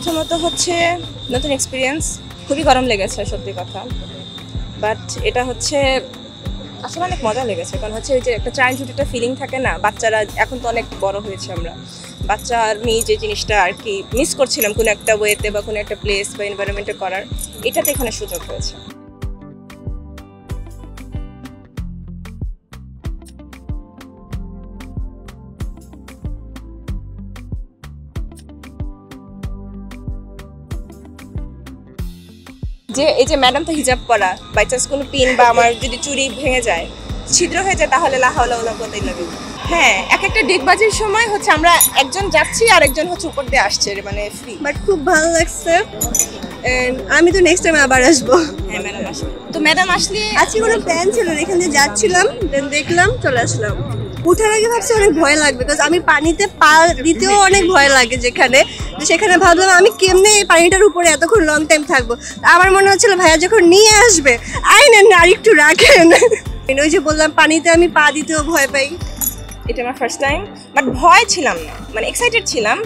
প্রথমত হচ্ছে নতুন এক্সপিরিয়েন্স, খুবই গরম লেগেছে সত্যি কথা, বাট এটা হচ্ছে আসলে অনেক মজা লেগেছে। কারণ হচ্ছে ওই যে একটা চাইল্ডহুড একটা ফিলিং থাকে না, বাচ্চারা এখন তো অনেক বড় হয়েছে, আমরা বাচ্চা আর মেয়ে যে জিনিসটা আর কি মিস করছিলাম কোনো একটা ওয়েতে বা কোনো একটা প্লেস বা এনভায়রনমেন্টে করার, এটাতে এখানে সুযোগ হয়েছে। যে এই যে ম্যাডাম তো হিজাব পরা, বাই চান্স কোনো পিন বা আমার যদি চুড়ি ভেঙে যায়, ছিদ্র হয়ে যায়, তাহলে লা হাওলা ওয়ালা কুওয়াতা ইল্লা বিল্লাহ। হ্যাঁ, এক একটা ডিগবাজির সময় হচ্ছে আমরা একজন যাচ্ছি আর একজন হচ্ছে উপর দিয়ে আসছে, মানে ফ্রি। বাট খুব ভালো লাগছে। আমি তো নেক্সট টাইম আবার আসবো। হ্যাঁ, ম্যাডাম আসবে তো, ম্যাডাম আসলে আজকে কোনো প্ল্যান ছিল না, এখান দিয়ে যাচ্ছিলাম, দেন দেখলাম, চলে আসলাম। উঠার আগে ভাবছি অনেক ভয় লাগবে, বিকজ আমি পানিতে পা দিতেও অনেক ভয় লাগে যেখানে, তো সেখানে ভাবলাম আমি কেমনে এই পানিটার উপরে এতক্ষণ লং টাইম থাকবো। আমার মনে হচ্ছিল ভাইয়া যখন নিয়ে আসবে আইনেন না, আর একটু রাখেন। ওই যে বললাম পানিতে আমি পা দিতেও ভয় পাই। এটা আমার ফার্স্ট টাইম, বাট ভয় ছিলাম না, মানে এক্সাইটেড ছিলাম,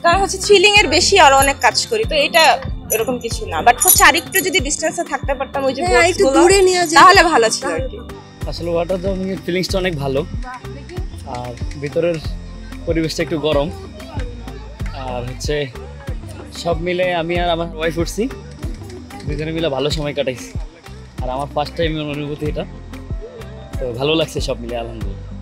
কারণ হচ্ছে থ্রিলিং এর বেশি আরো অনেক কাজ করি, তো এটা এরকম কিছু না। বাট হচ্ছে আরেকটু যদি ডিস্টেন্সে থাকতে পারতাম, ওই যে একটু দূরে নিয়ে যেতে তাহলে ভালো ছিল আর কি। আসলে ওয়াটার জাম্পিংয়ের ফিলিংসটা অনেক ভালো, আর ভিতরের পরিবেশটা একটু গরম, আর হচ্ছে সব মিলে আমি আর আমার ওয়াইফ উঠছি, দুজনে মিলে ভালো সময় কাটাইছি। আর আমার ফার্স্ট টাইমের অনুভূতি এটা, তো ভালো লাগছে সব মিলে, আলহামদুলিল্লাহ।